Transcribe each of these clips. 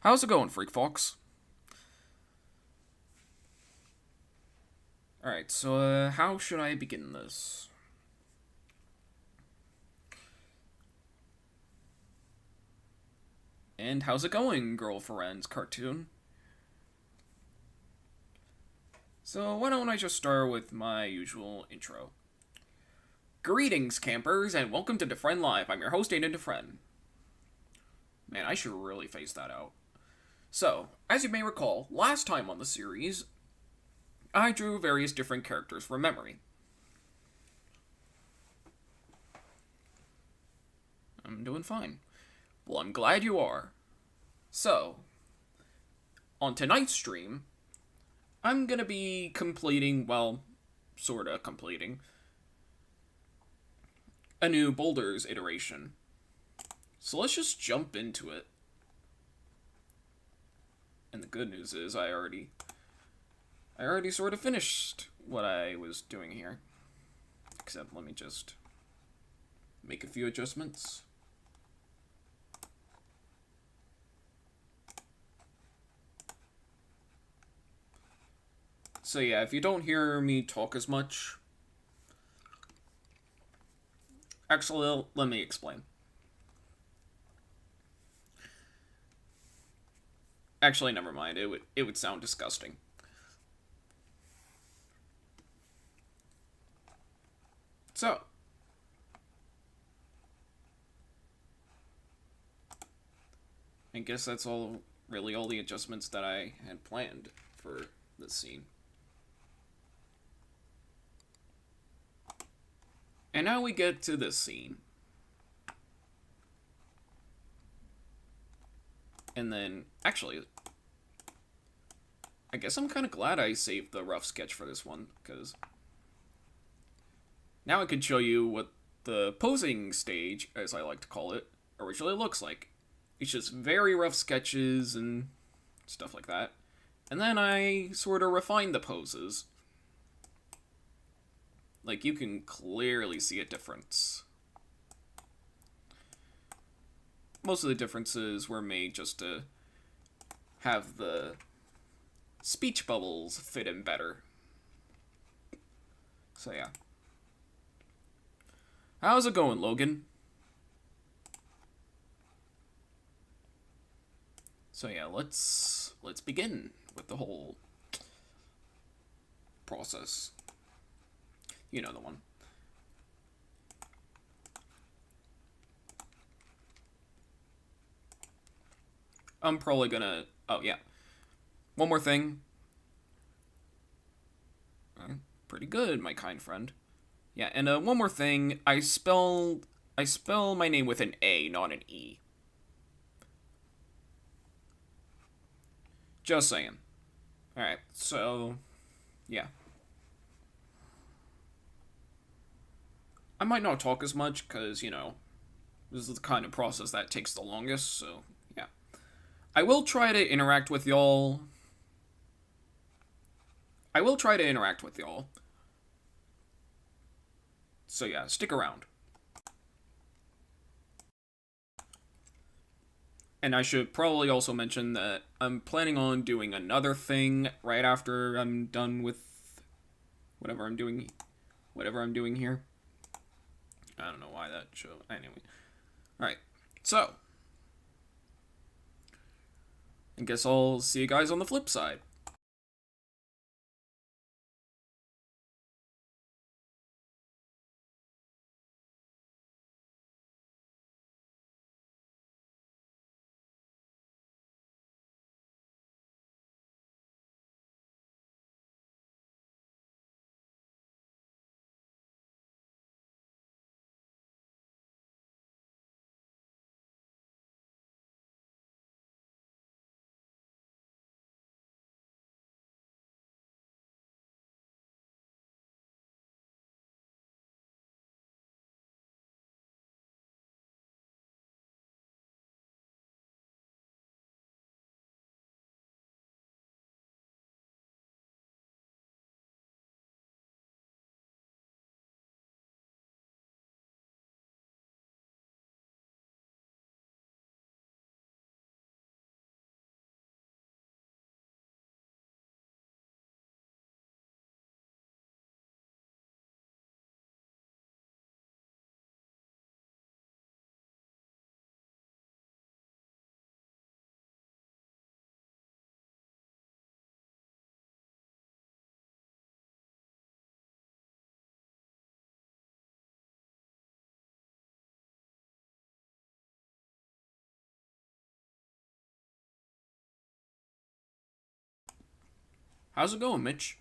How's it going, Freak Fox? Alright, so, how should I begin this? And how's it going, girlfriend's cartoon? So, why don't I just start with my usual intro? Greetings, campers, and welcome to DeFrehn Live. I'm your host, Aidan DeFrehn. Man, I should really phase that out. So, as you may recall, last time on the series, I drew various different characters from memory. I'm doing fine. Well, I'm glad you are. So, on tonight's stream, I'm gonna be completing, well, sorta completing, a new Bowl-Ders iteration. So let's just jump into it. And the good news is I already sort of finished what I was doing here. Except let me just make a few adjustments. So yeah, if you don't hear me talk as much... Actually, let me explain. Actually, never mind. It would sound disgusting. So, I guess that's all the adjustments that I had planned for this scene. And now we get to this scene. And then, actually, I guess I'm kind of glad I saved the rough sketch for this one, because now I could show you what the posing stage, as I like to call it, originally looks like. It's just very rough sketches and stuff like that. And then I sort of refined the poses. Like, you can clearly see a difference. Most of the differences were made just to have the speech bubbles fit in better. So yeah. How's it going, Logan? So yeah, let's begin with the whole process. You know the one. I'm probably gonna... Oh, yeah. One more thing. Pretty good, my kind friend. Yeah, and one more thing. I spell my name with an A, not an E. Just saying. Alright, so... Yeah. I might not talk as much, because, you know, this is the kind of process that takes the longest, so, yeah. I will try to interact with y'all. So, yeah, stick around. And I should probably also mention that I'm planning on doing another thing right after I'm done with whatever I'm doing here. I don't know why that show. Anyway. Alright. So. I guess I'll see you guys on the flip side. How's it going, Mitch?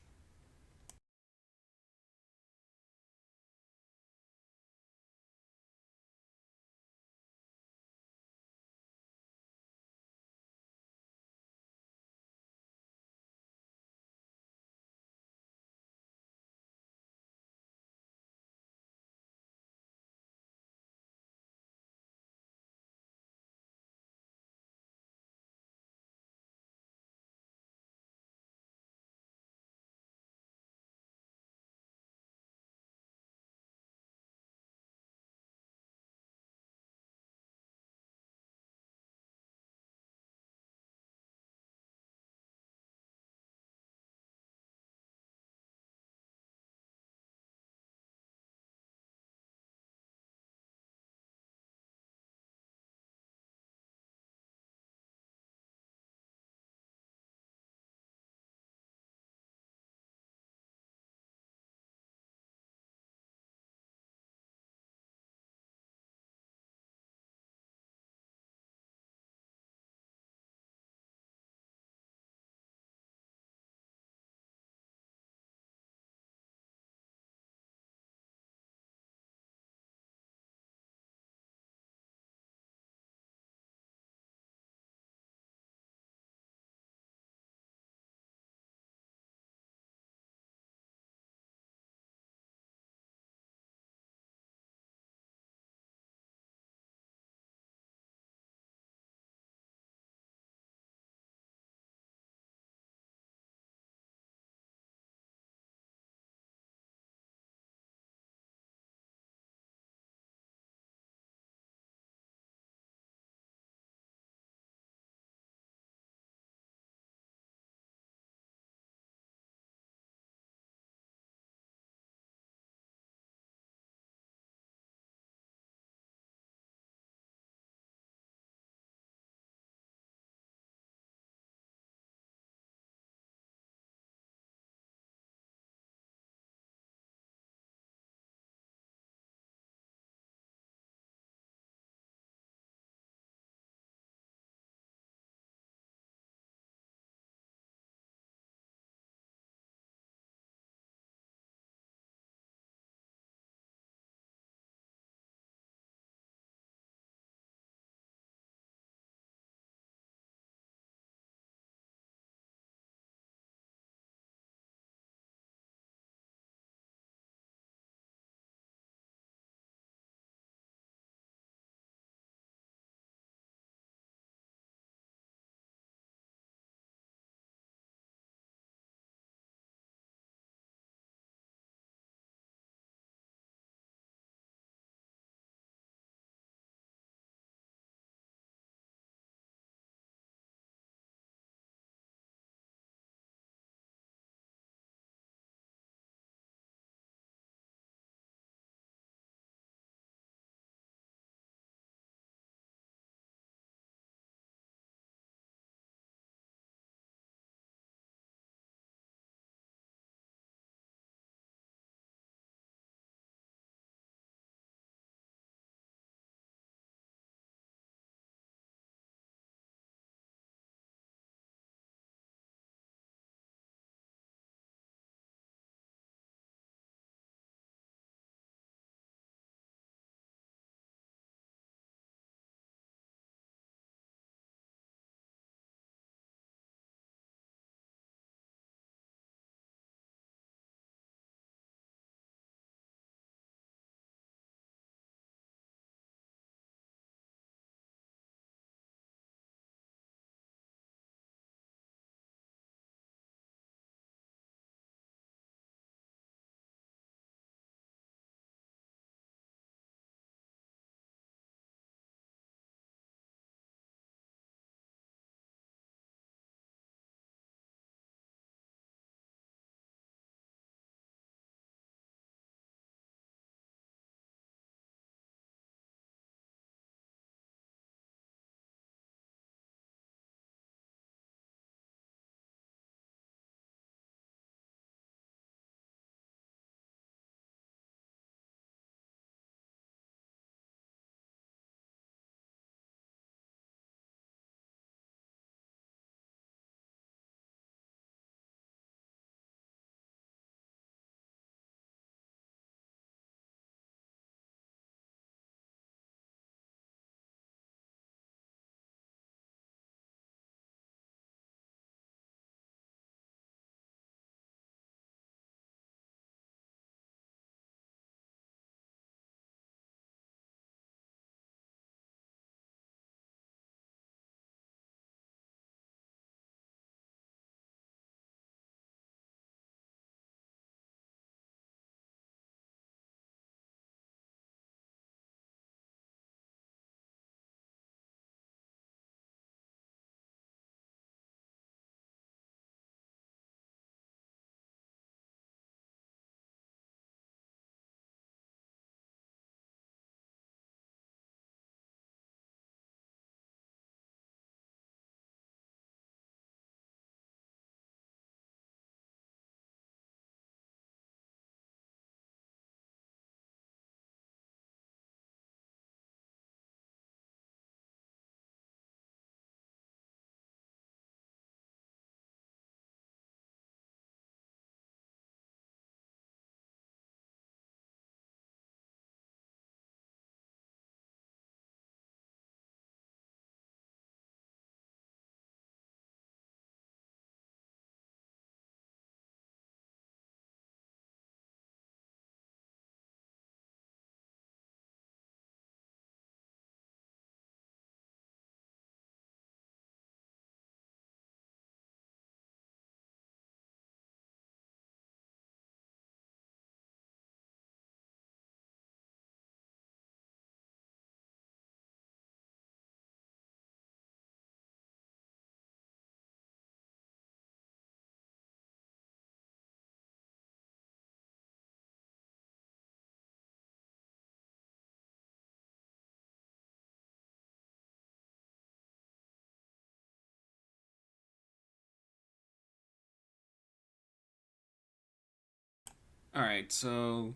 Alright, so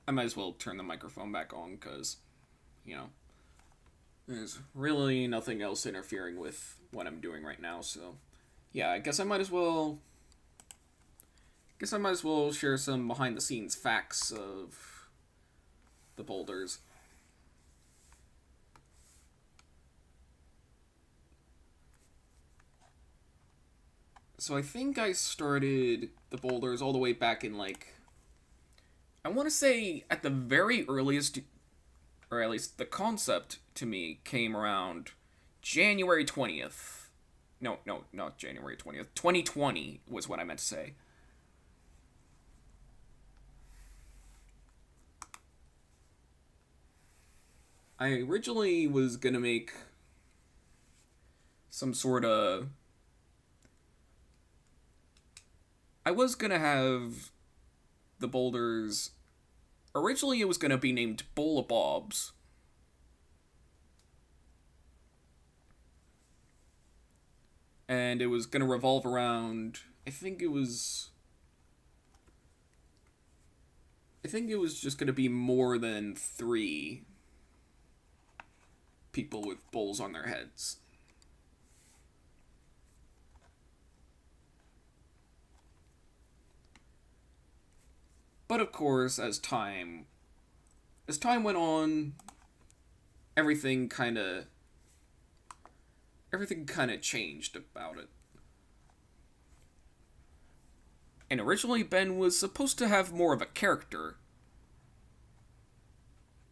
I might as well turn the microphone back on because, you know, there's really nothing else interfering with what I'm doing right now, so yeah, I guess I might as well share some behind the scenes facts of the Bowl-Ders. So I think I started the Bowl-Ders all the way back in like, I want to say at the very earliest, or at least the concept to me came around January 20th. No, no, not January 20th. 2020 was what I meant to say. I originally was gonna make some sort of. I was gonna have the Bowl-Ders. Originally, it was gonna be named Bowl of Bobs. And it was gonna revolve around. I think it was just gonna be more than 3 people with bowls on their heads. But of course, as time went on, everything kind of changed about it. And originally Ben was supposed to have more of a character.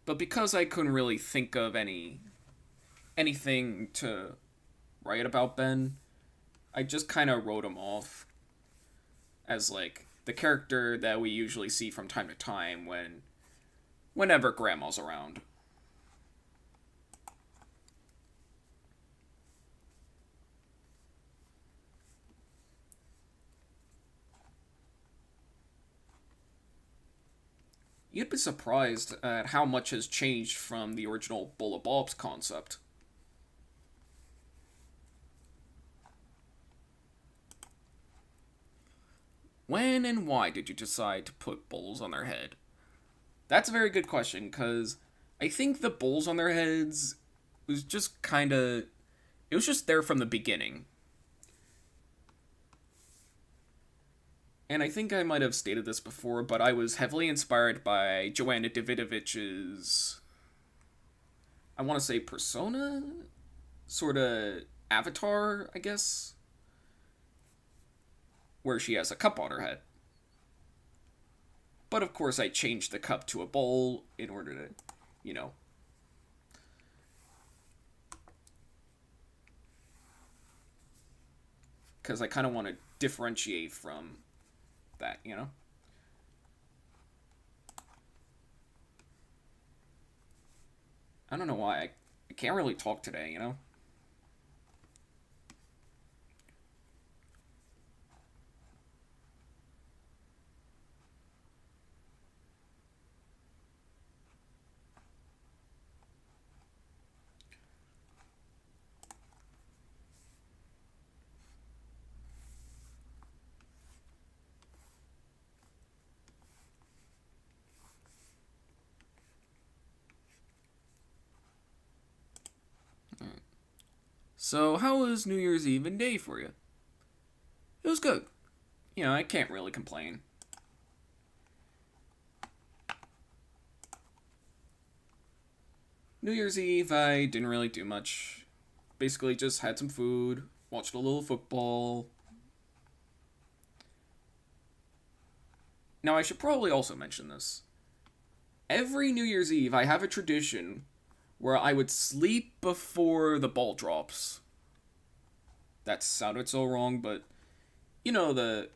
But because I couldn't really think of anything to write about Ben, I just kind of wrote him off as like the character that we usually see from time to time whenever Grandma's around. You'd be surprised at how much has changed from the original Bowl of Bobs concept. When and why did you decide to put bowls on their head? That's a very good question, because I think the bowls on their heads was just kind of. It was just there from the beginning. And I think I might have stated this before, but I was heavily inspired by Joanna Davidovich's. I want to say persona? Sort of avatar, I guess? Where she has a cup on her head. But of course, I changed the cup to a bowl in order to, you know. Because I kind of want to differentiate from that, you know? I don't know why. I can't really talk today, you know? So, how was New Year's Eve and day for you? It was good. You know, I can't really complain. New Year's Eve, I didn't really do much. Basically, just had some food, watched a little football. Now, I should probably also mention this. Every New Year's Eve, I have a tradition where I would sleep before the ball drops. That sounded so wrong, but you know the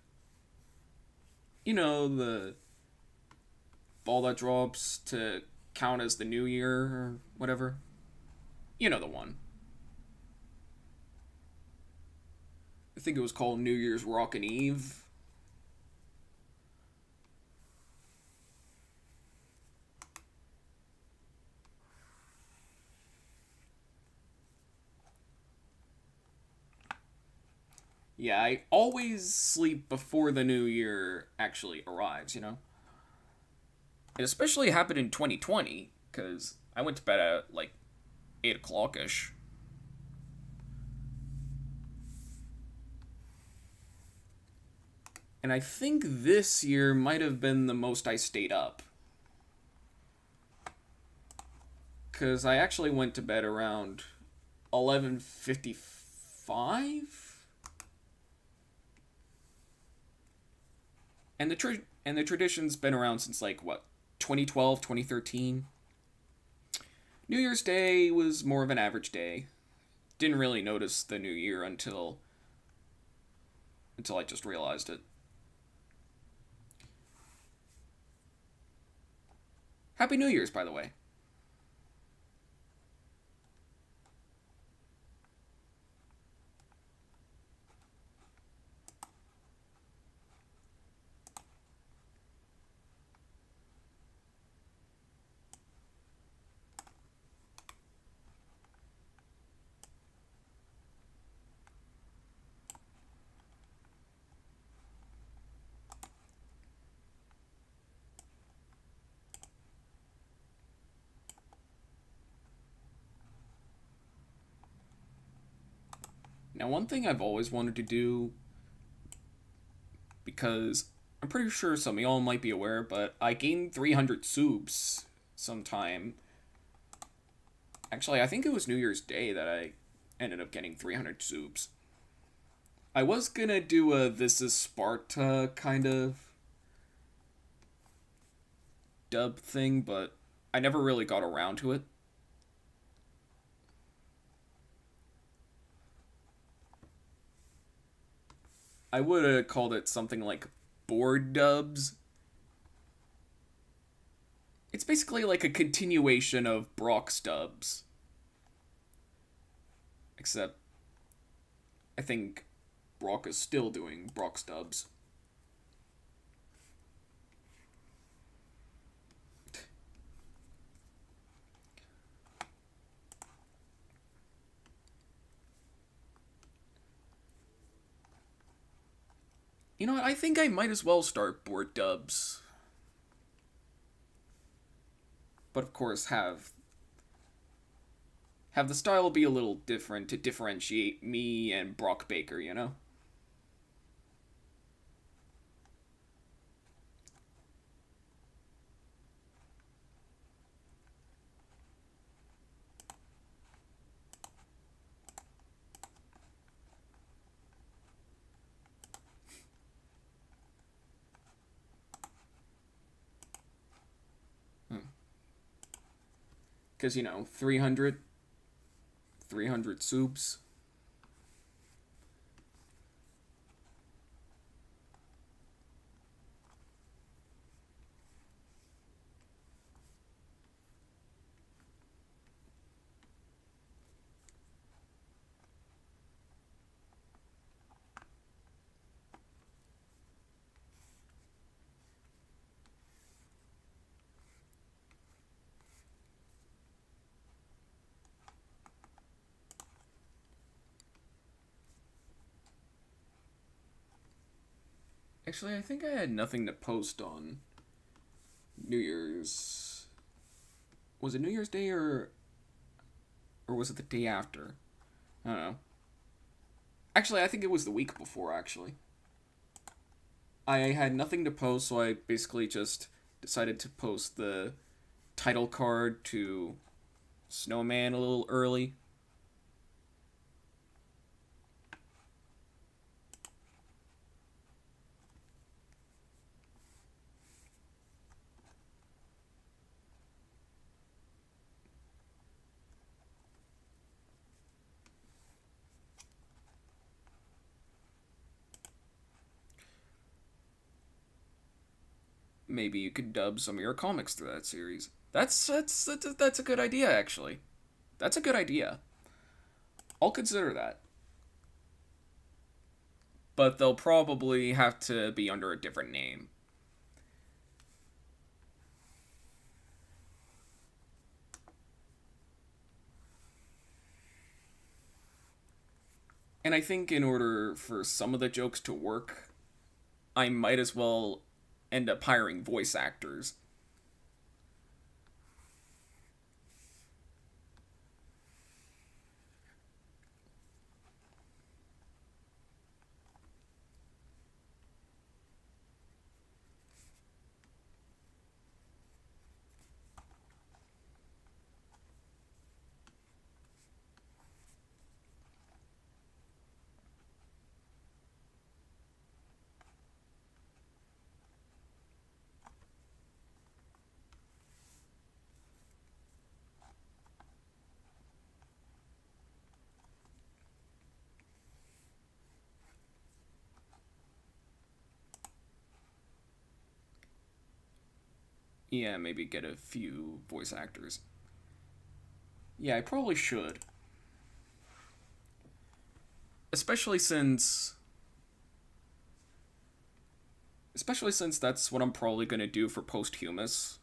ball that drops to count as the new year or whatever. You know the one. I think it was called New Year's Rockin' Eve. Yeah, I always sleep before the new year actually arrives, you know? It especially happened in 2020, because I went to bed at like 8 o'clock ish. And I think this year might have been the most I stayed up. Because I actually went to bed around 11:55, and the tradition's been around since like what, 2012, 2013. New Year's Day was more of an average day. Didn't really notice the new year until I just realized it. Happy New Year's, by the way. Now, one thing I've always wanted to do, because I'm pretty sure some of y'all might be aware, but I gained 300 subs sometime. Actually, I think it was New Year's Day that I ended up getting 300 subs. I was gonna do a This is Sparta kind of dub thing, but I never really got around to it. I would have called it something like board dubs. It's basically like a continuation of Brock's dubs. Except, I think Brock is still doing Brock's dubs. You know what? I think I might as well start board dubs. But of course, have the style be a little different to differentiate me and Brock Baker, you know? Because, you know, 300 subs. Actually, I think I had nothing to post on New Year's. Was it New Year's Day or was it the day after? I don't know. Actually, I think it was the week before, actually. I had nothing to post, so I basically just decided to post the title card to SnOh Man a little early. Maybe you could dub some of your comics through that series. That's a good idea, actually. That's a good idea. I'll consider that. But they'll probably have to be under a different name. And I think in order for some of the jokes to work, I might as well end up hiring voice actors. Yeah, maybe get a few voice actors. Yeah, I probably should. Especially since that's what I'm probably going to do for posthumous.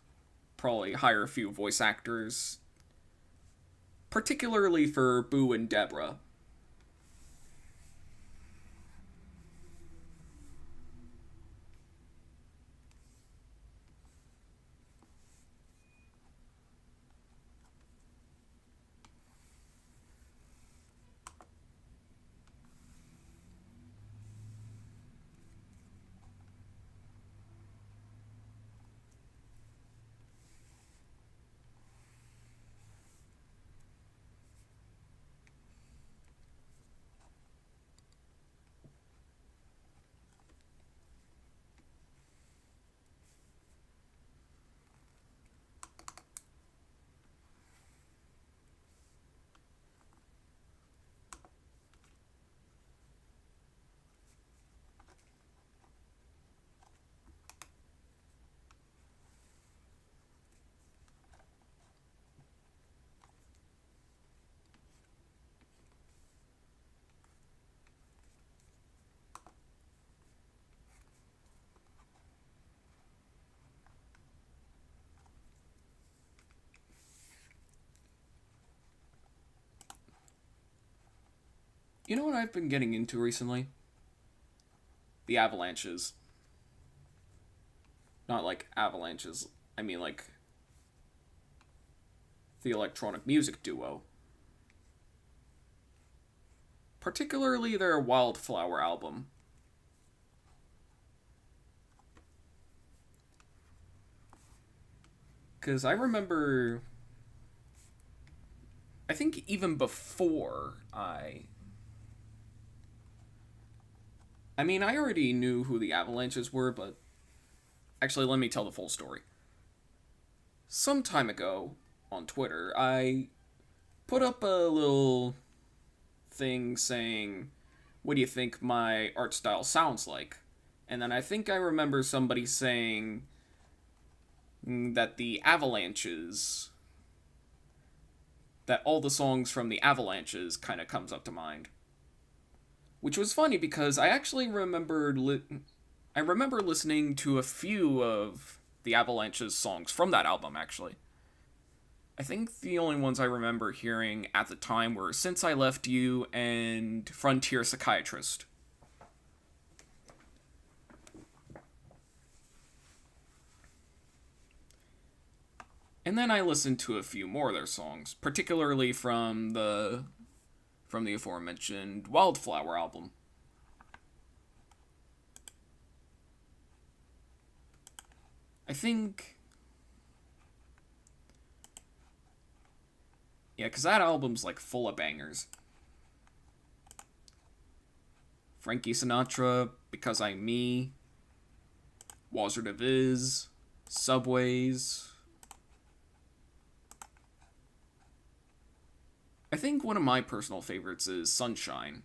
Probably hire a few voice actors, particularly for Boo and Deborah. You know what I've been getting into recently? The avalanches. Not like avalanches. I mean like the electronic music duo. Particularly their Wildflower album. Because I remember. I think even before I mean, I already knew who the Avalanches were, but. Actually, let me tell the full story. Some time ago, on Twitter, I put up a little thing saying, what do you think my art style sounds like? And then I think I remember somebody saying that the Avalanches, that all the songs from the Avalanches kind of comes up to mind. Which was funny because I actually I remember listening to a few of the Avalanches songs from that album, actually. I think the only ones I remember hearing at the time were Since I Left You and Frontier Psychiatrist. And then I listened to a few more of their songs, particularly from the aforementioned Wildflower album. I think. Yeah, because that album's like full of bangers. Frankie Sinatra, Because I'm Me, Wazard of Iz, Subways. I think one of my personal favorites is Sunshine.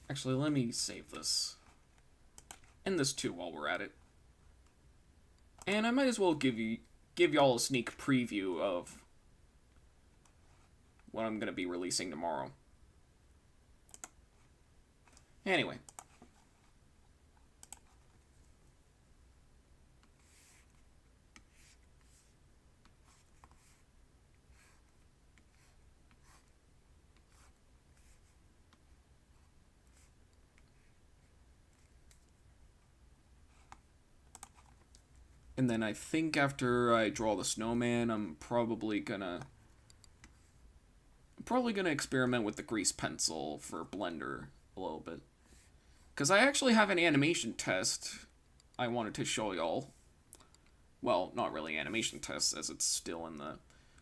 Actually, let me save this. And this too while we're at it. And I might as well give y'all a sneak preview of what I'm going to be releasing tomorrow. Anyway. And then I think after I draw the snowman, I'm probably gonna experiment with the grease pencil for Blender a little bit. Because I actually have an animation test I wanted to show y'all. Well, not really animation test, as it's still in the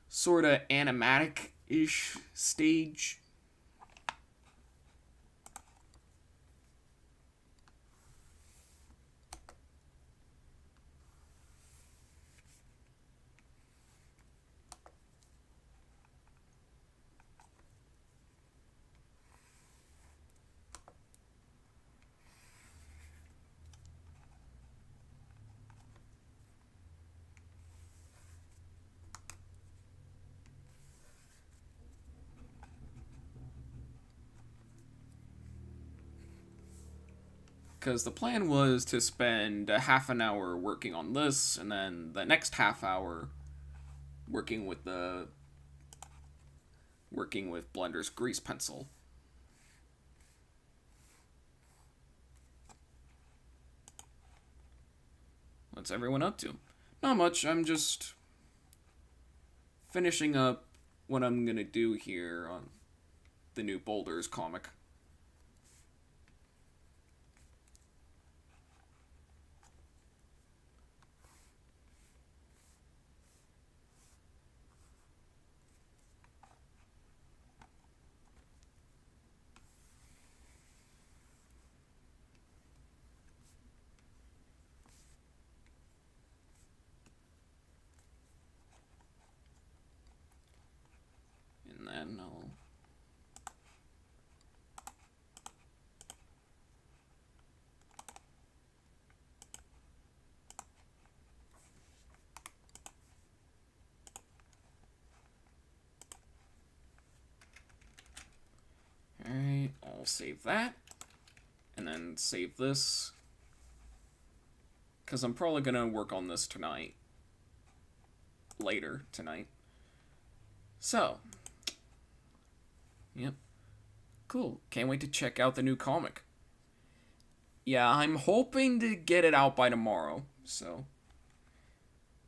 sorta animatic-ish stage. Because the plan was to spend a half an hour working on this, and then the next half hour working with Blender's grease pencil. What's everyone up to? Not much. I'm just finishing up what I'm gonna do here on the new Bowl-Ders comic. And then I'll... Alright, I'll save that. And then save this. Because I'm probably going to work on this tonight. Later tonight. So. Yep. Cool. Can't wait to check out the new comic. Yeah, I'm hoping to get it out by tomorrow. So.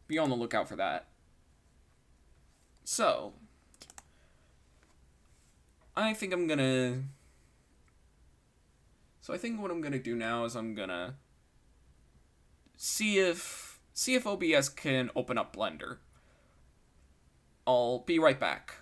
Be on the lookout for that. So. I think what I'm gonna do now is I'm gonna see if OBS can open up Blender. I'll be right back.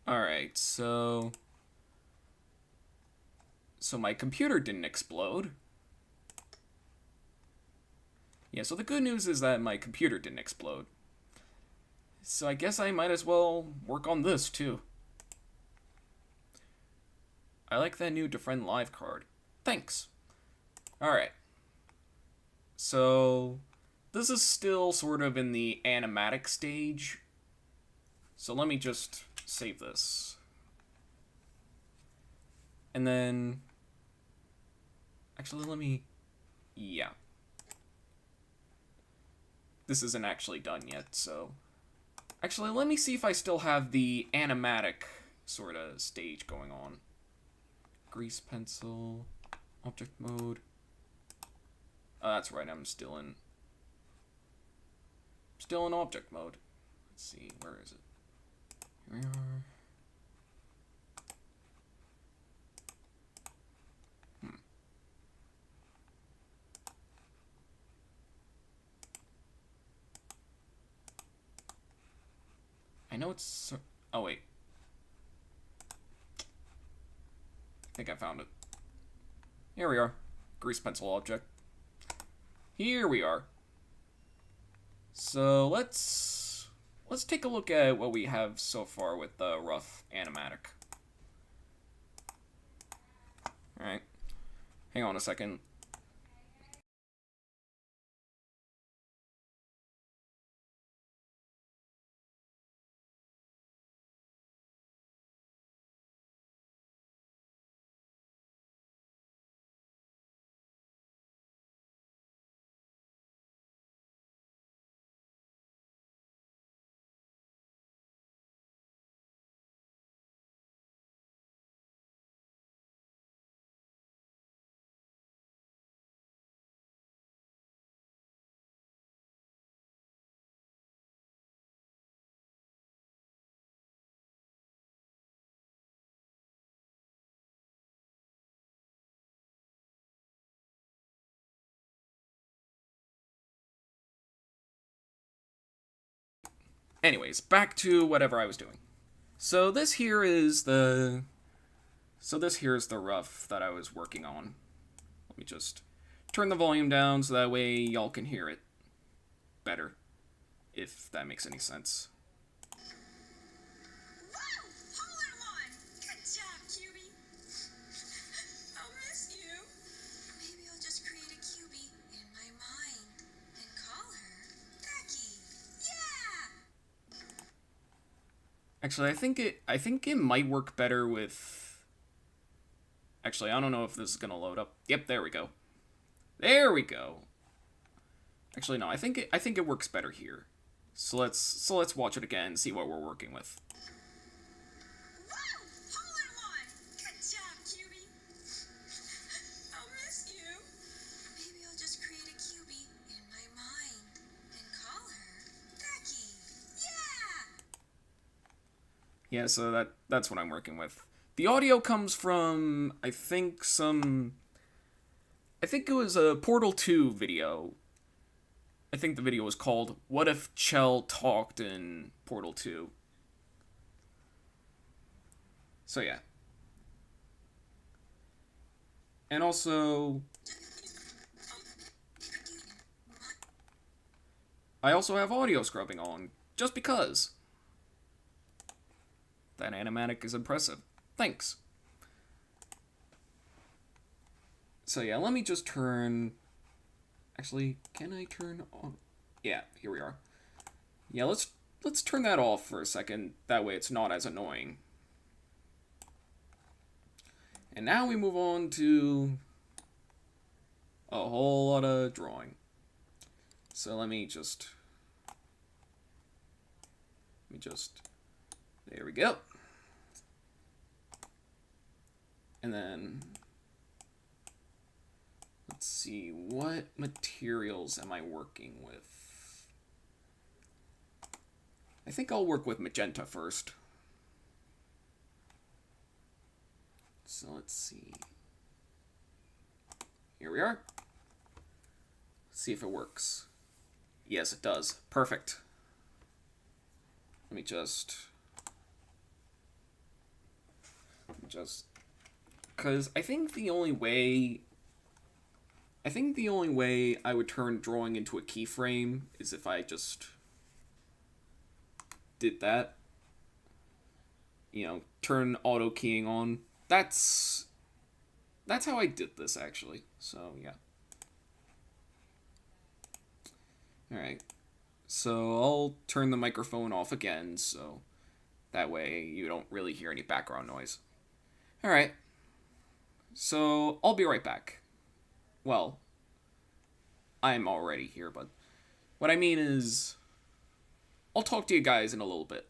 Alright, so my computer didn't explode. Yeah, so the good news is that my computer didn't explode. So I guess I might as well work on this, too. I like that new DeFrehn live card. Thanks. Alright. So, this is still sort of in the animatic stage. So let me just save this. And then... Actually, let me... Yeah. This isn't actually done yet, so... Actually, let me see if I still have the animatic sort of stage going on. Grease pencil, object mode. Oh, that's right, I'm still in object mode. Let's see, where is it? Here we are. I know it's... Oh, wait. I think I found it. Here we are. Grease pencil object. Here we are. So let's take a look at what we have so far with the rough animatic. Alright. Hang on a second. Anyways, back to whatever I was doing. So this here is the rough that I was working on. Let me just turn the volume down so that way y'all can hear it. better, if that makes any sense. Actually, I think it might work better with. Actually, I don't know if this is gonna load up. Yep, there we go. There we go. Actually, no, I think it works better here. So let's watch it again and see what we're working with. Yeah, so that's what I'm working with. The audio comes from I think it was a Portal 2 video. I think the video was called "What If Chell Talked in Portal 2." So yeah. And also I also have audio scrubbing on, just because. That animatic is impressive. Thanks. So yeah, let me just turn... Actually, can I turn on... Yeah, here we are. Yeah, let's turn that off for a second. That way it's not as annoying. And now we move on to a whole lot of drawing. So let me just... There we go. And then... Let's see, what materials am I working with? I think I'll work with magenta first. So let's see. Here we are. Let's see if it works. Yes, it does. Perfect. Let me just... Because I think the only way I would turn drawing into a keyframe is if I just did that. You know, turn auto keying on. That's how I did this, actually. So, yeah. Alright. So, I'll turn the microphone off again, so that way you don't really hear any background noise. Alright. So, I'll be right back. Well, I'm already here, but what I mean is, I'll talk to you guys in a little bit.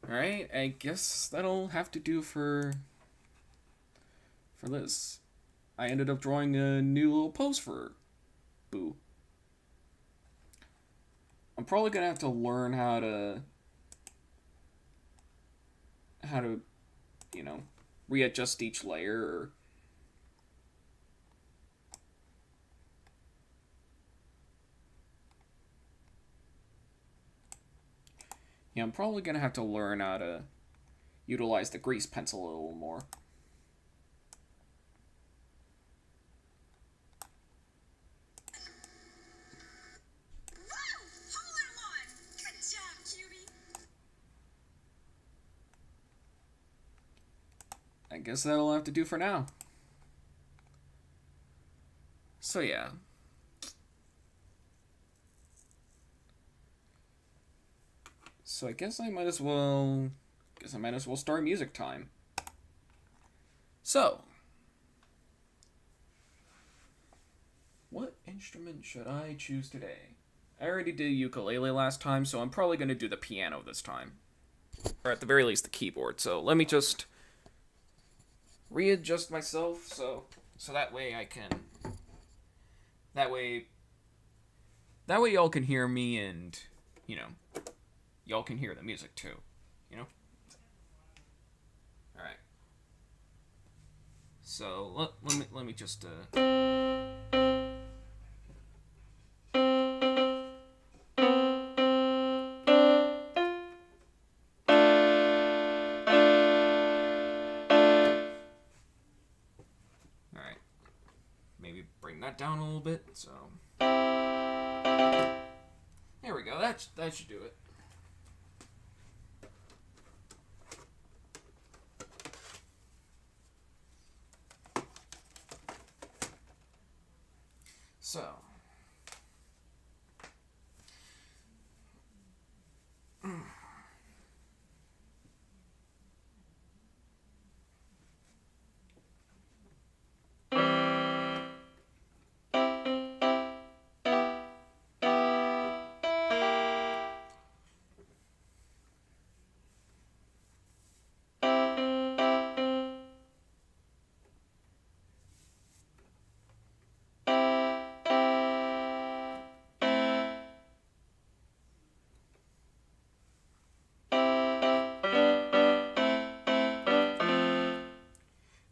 Alright, I guess that'll have to do for this. I ended up drawing a new little pose for Boo. I'm probably gonna have to learn how to you know, readjust each layer or yeah, I'm probably gonna have to learn how to utilize the grease pencil a little more. I guess that'll have to do for now. So yeah. So I guess I might as well start music time. So, what instrument should I choose today? I already did ukulele last time, so I'm probably going to do the piano this time. Or at the very least the keyboard. So let me just readjust myself so that way I can that way y'all can hear me and, you know, y'all can hear the music too, you know? All right. So let me just all right. Maybe bring that down a little bit. So there we go. That should do it. So,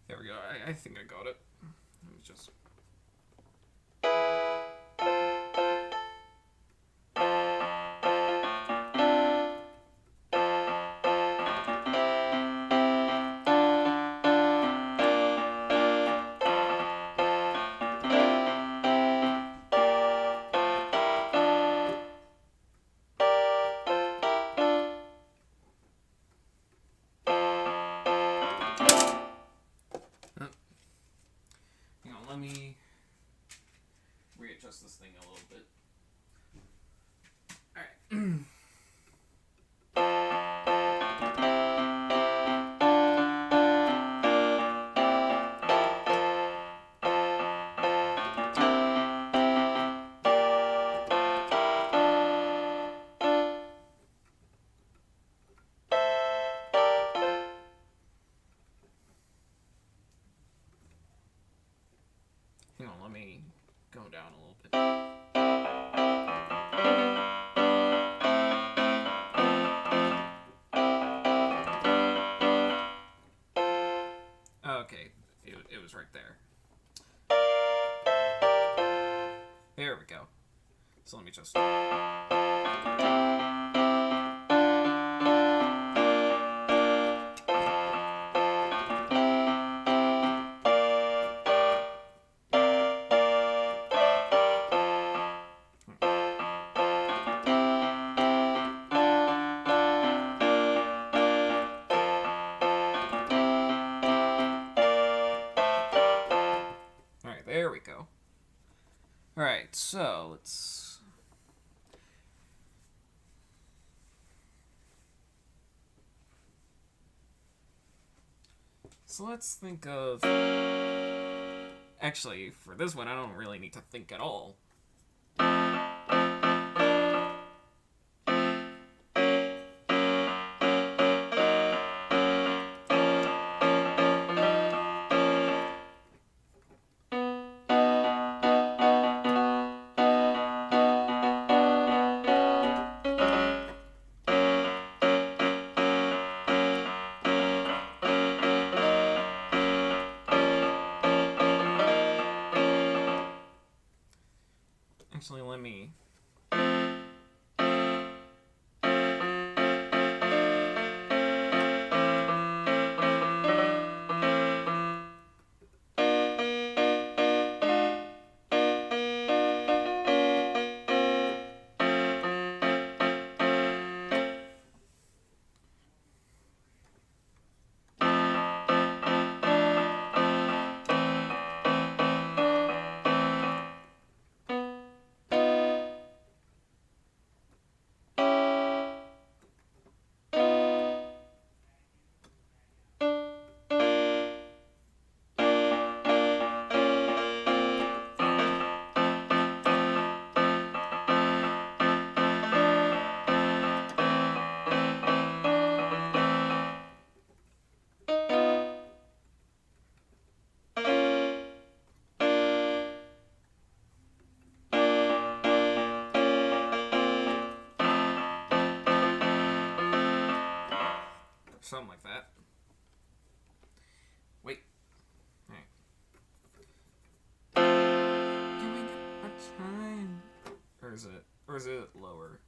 there we go. I think I got it. Let me just. Let me readjust this thing a little bit. Alright. Hang on, let me go down a little bit. Okay, it was right there. There we go. So let me just. There we go. Alright, so let's. So let's think of. Actually, for this one, I don't really need to think at all. Or is it lower?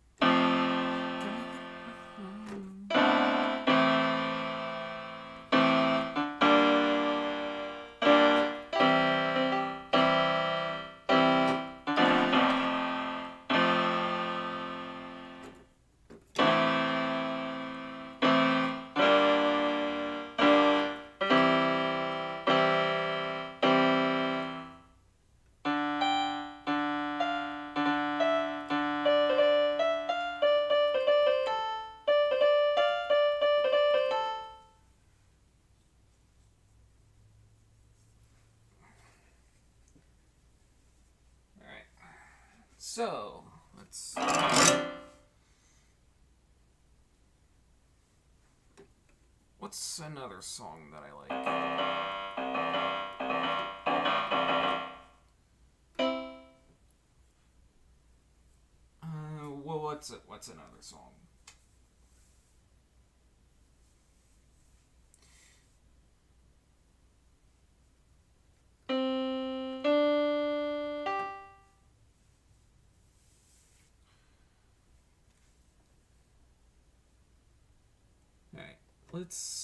So, let's... What's another song that I like? Well, what's another song?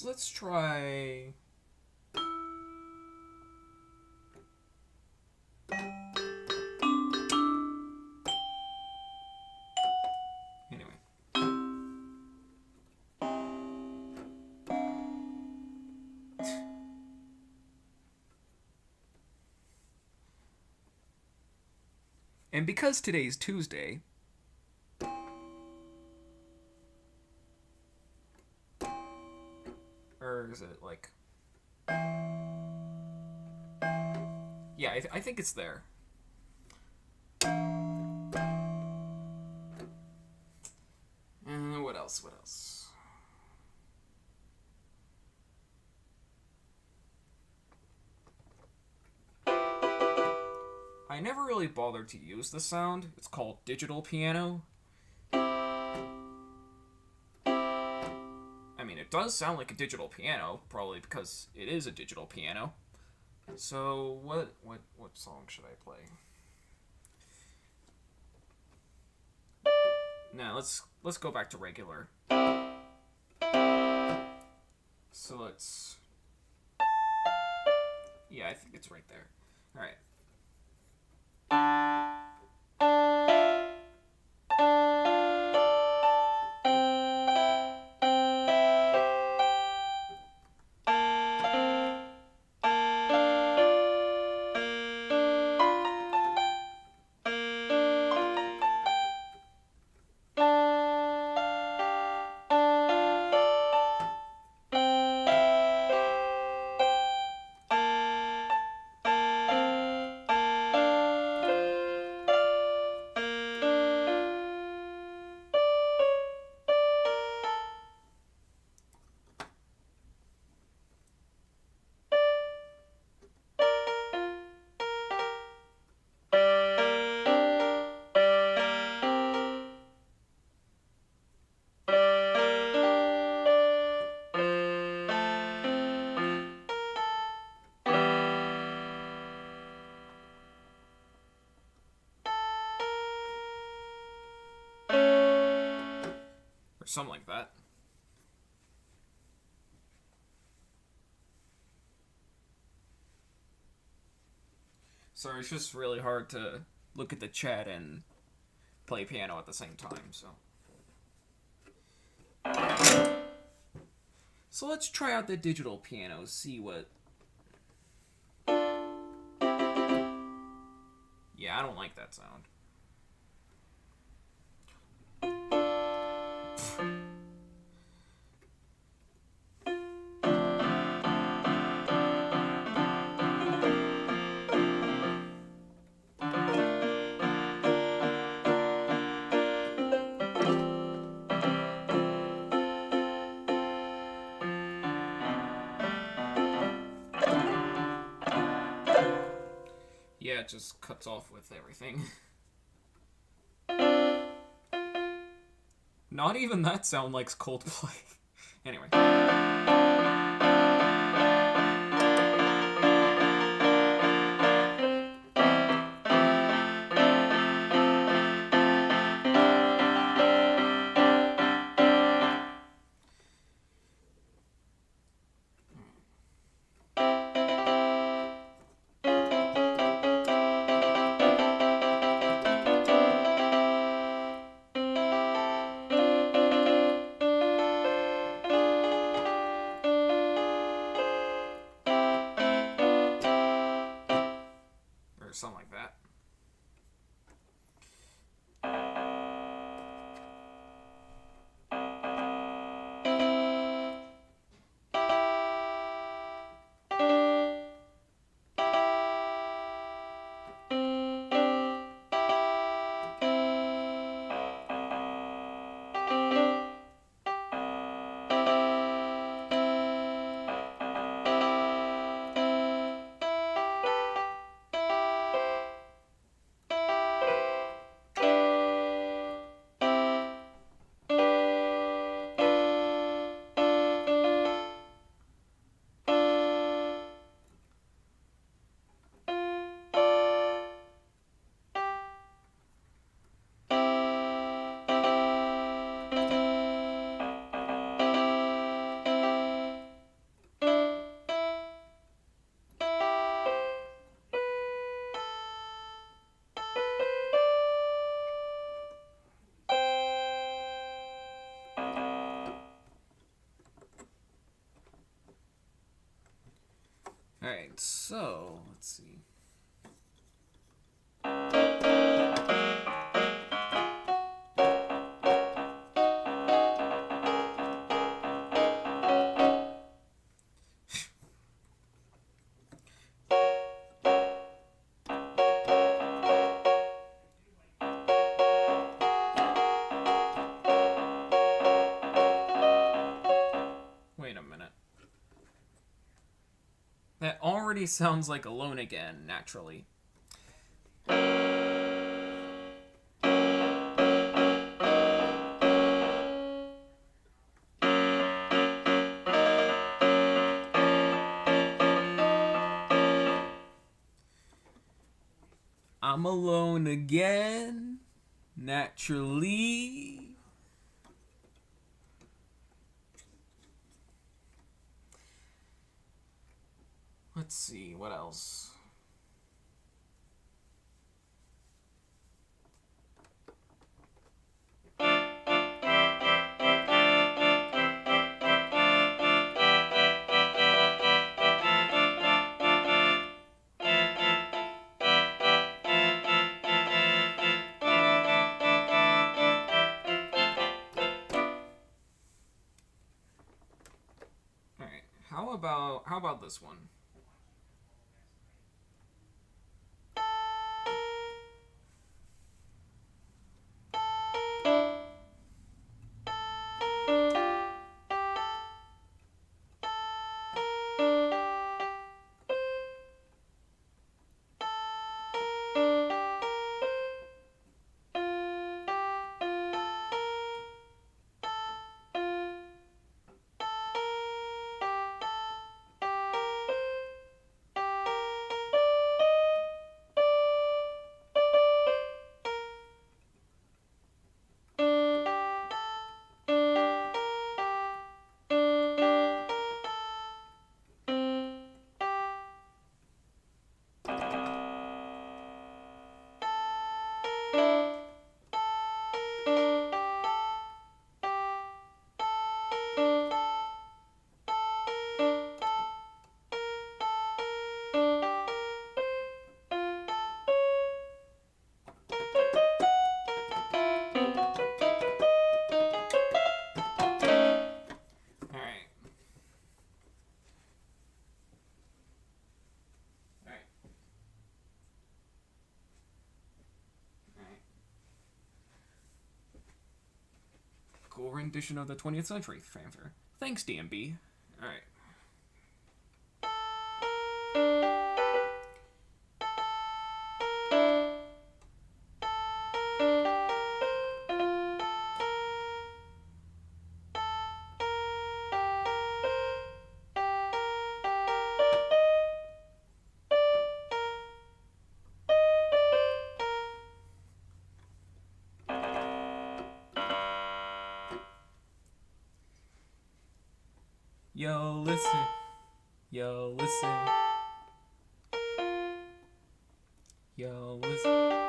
Let's try. Anyway. And because today's Tuesday, or is it like... Yeah, I think it's there. What else? What else? I never really bothered to use the sound. It's called digital piano. I mean, it does sound like a digital piano, probably because it is a digital piano. So, what song should I play? Now, let's go back to regular. So let's... Yeah, I think it's right there. Alright. Or something like that. Sorry, it's just really hard to look at the chat and play piano at the same time, so. So let's try out the digital piano, see what... Yeah, I don't like that sound. Yeah, it just cuts off with everything. Not even that sound likes Coldplay. Anyway. Alright, so let's see. Wait a minute. That already sounds like Alone Again, naturally. I'm alone again, naturally. Let's see, what else? Alright, how about this one? Cool rendition of the 20th century fanfare. Thanks, DMB. Alright. Yo, listen. Yo, listen. Yo, listen.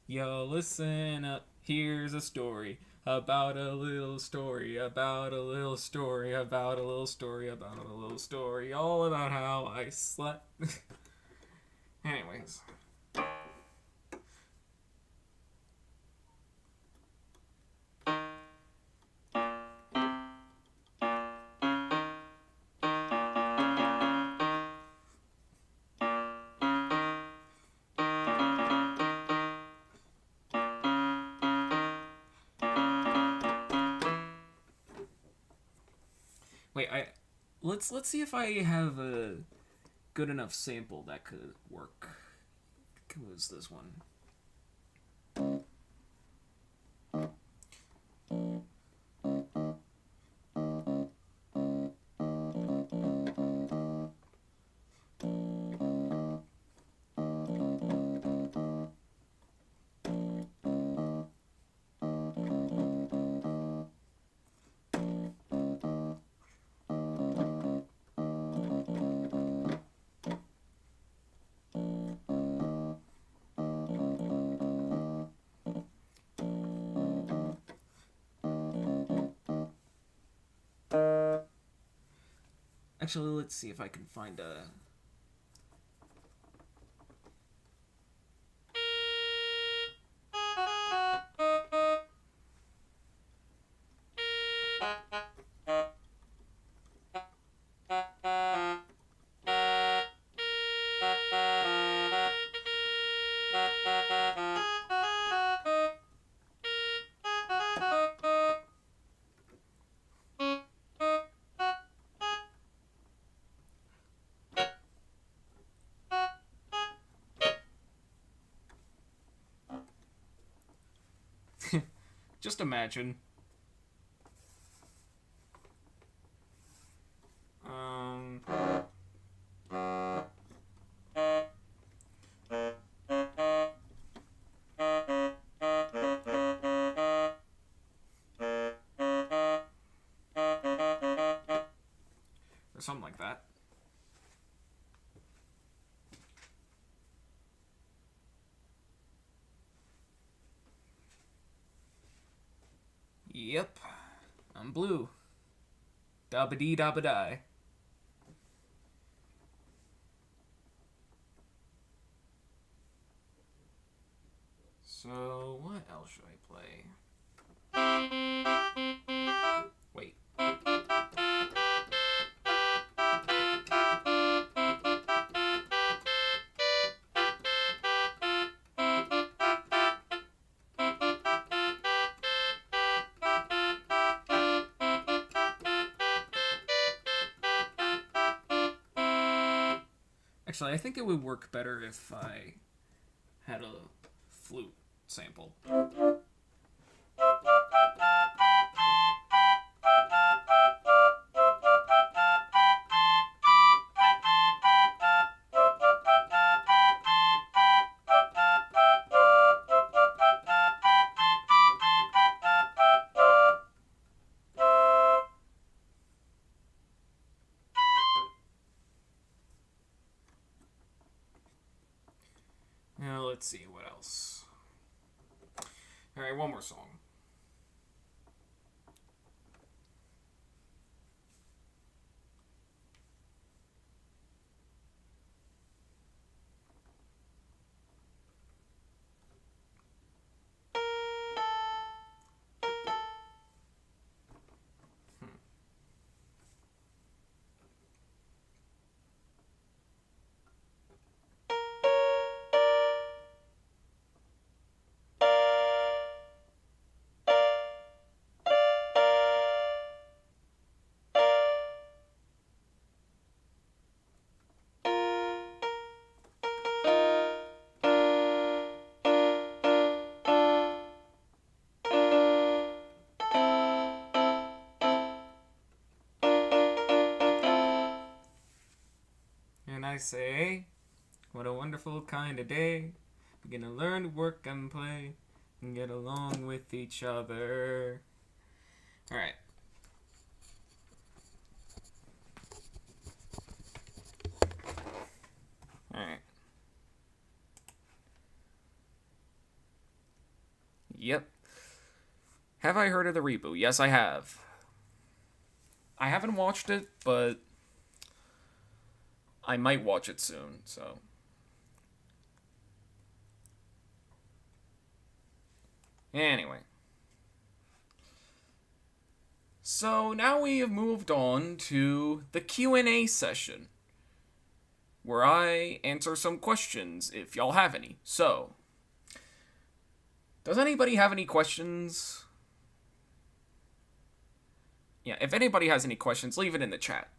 Yo, listen up. Here's a story about a little story, about a little story, about a little story, about a little story, all about how I slept. Anyways. Wait, let's see if I have a good enough sample that could work. What was this one? Actually, let's see if I can find a... Just imagine. Um... Or something like that. Yep. I'm blue. Dabba-dee dabba-die. So, what else should I play? Wait. Actually, I think it would work better if I had a flute sample. Now, let's see, what else? Alright, one more song. And I say, what a wonderful kind of day. We're gonna learn to work and play and get along with each other. Alright. Alright. Yep. Have I heard of the reboot? Yes, I have. I haven't watched it, but I might watch it soon, so. Anyway. So now we have moved on to the Q&A session, where I answer some questions if y'all have any. So, does anybody have any questions? Yeah, if anybody has any questions, leave it in the chat.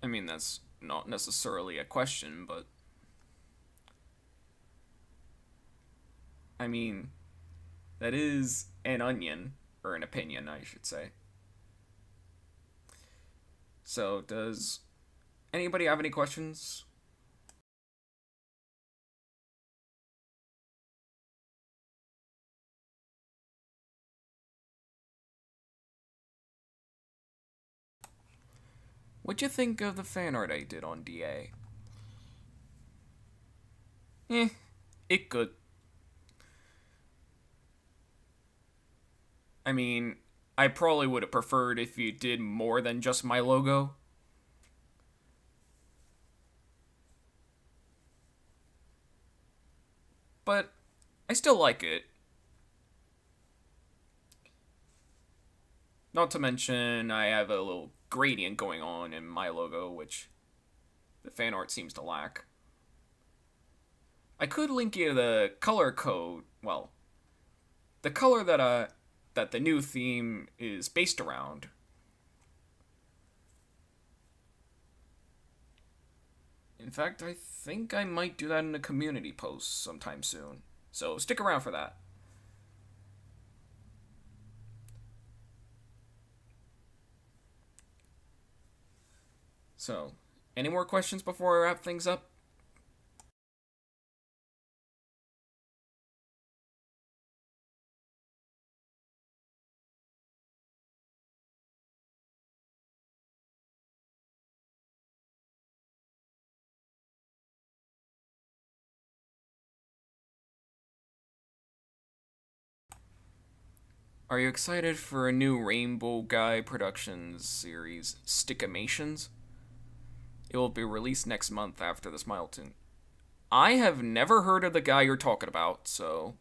I mean, that's not necessarily a question, but I mean, that is an onion, or an opinion, I should say. So, does anybody have any questions? What'd you think of the fan art I did on DA? Eh, it good. I mean, I probably would have preferred if you did more than just my logo. But I still like it. Not to mention, I have a little gradient going on in my logo, which the fan art seems to lack. I could link you the color code. Well, the color that the new theme is based around. In fact, I think I might do that in a community post sometime soon. So stick around for that. So, any more questions before I wrap things up? Are you excited for a new Rainbow Guy Productions series, Stickamations? It will be released next month after this milestone. I have never heard of the guy you're talking about, so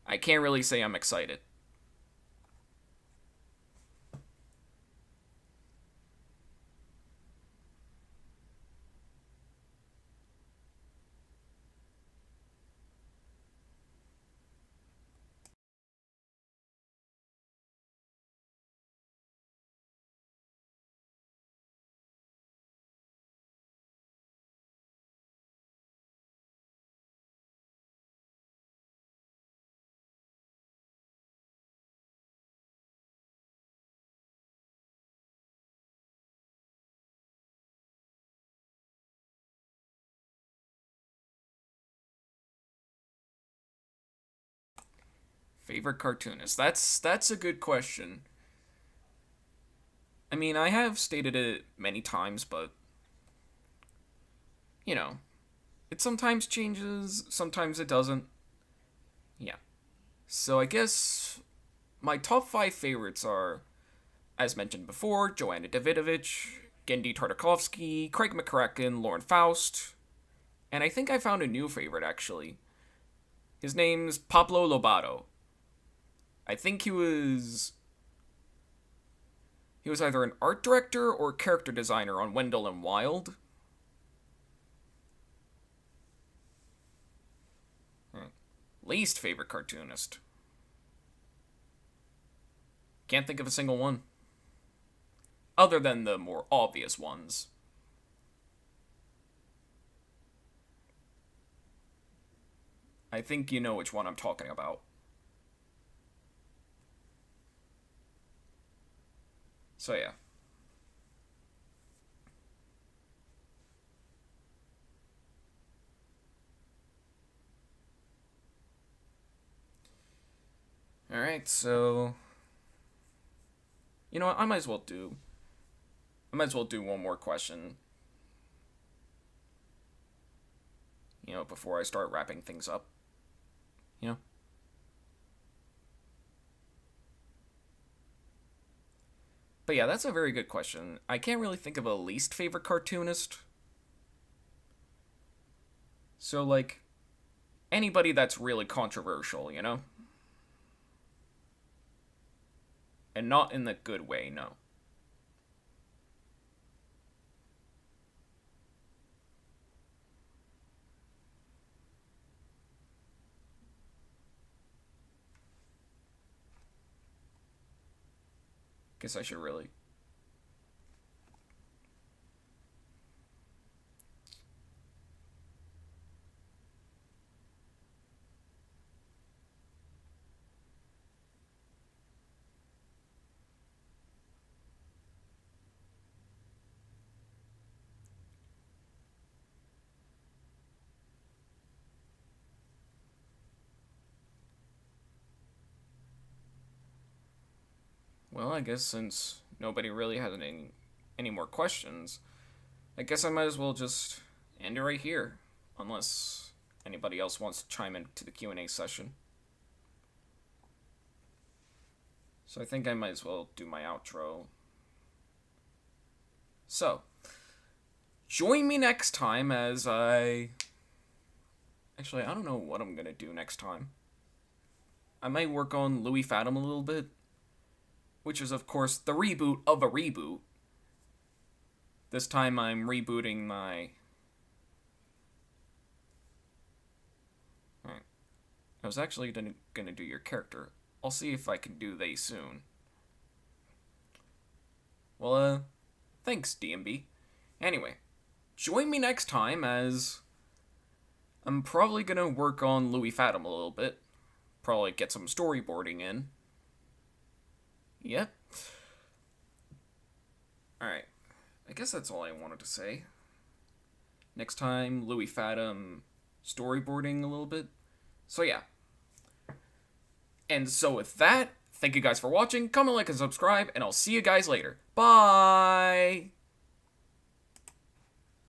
I can't really say I'm excited. Favorite cartoonist? That's a good question. I mean, I have stated it many times, but you know, it sometimes changes, sometimes it doesn't. Yeah. So I guess my top 5 favorites are, as mentioned before, Joanna Davidovich, Gendy Tartakovsky, Craig McCracken, Lauren Faust, and I think I found a new favorite actually. His name's Pablo Lobato. I think he was either an art director or character designer on Wendell and Wild. Least favorite cartoonist. Can't think of a single one. Other than the more obvious ones. I think you know which one I'm talking about. So yeah. Alright, so you know what, I might as well do one more question. Before I start wrapping things up. You know? But yeah, that's a very good question. I can't really think of a least favorite cartoonist. So, like, anybody that's really controversial, you know? And not in the good way, no. Guess I should really. Well, I guess since nobody really has any more questions, I guess I might as well just end it right here. Unless anybody else wants to chime into the Q&A session. So I think I might as well do my outro. So, join me next time as I... Actually, I don't know what I'm going to do next time. I might work on Louis Fathom a little bit. Which is, of course, the reboot of a reboot. This time I'm rebooting my... Alright. I was actually gonna do your character. I'll see if I can do they soon. Well, thanks, DMB. Anyway, join me next time as... I'm probably gonna work on Louis Fathom a little bit. Probably get some storyboarding in. Yep. Alright. I guess that's all I wanted to say. Next time, Louis Fathom storyboarding a little bit. So yeah. And so with that, thank you guys for watching. Comment, like, and subscribe, and I'll see you guys later. Bye!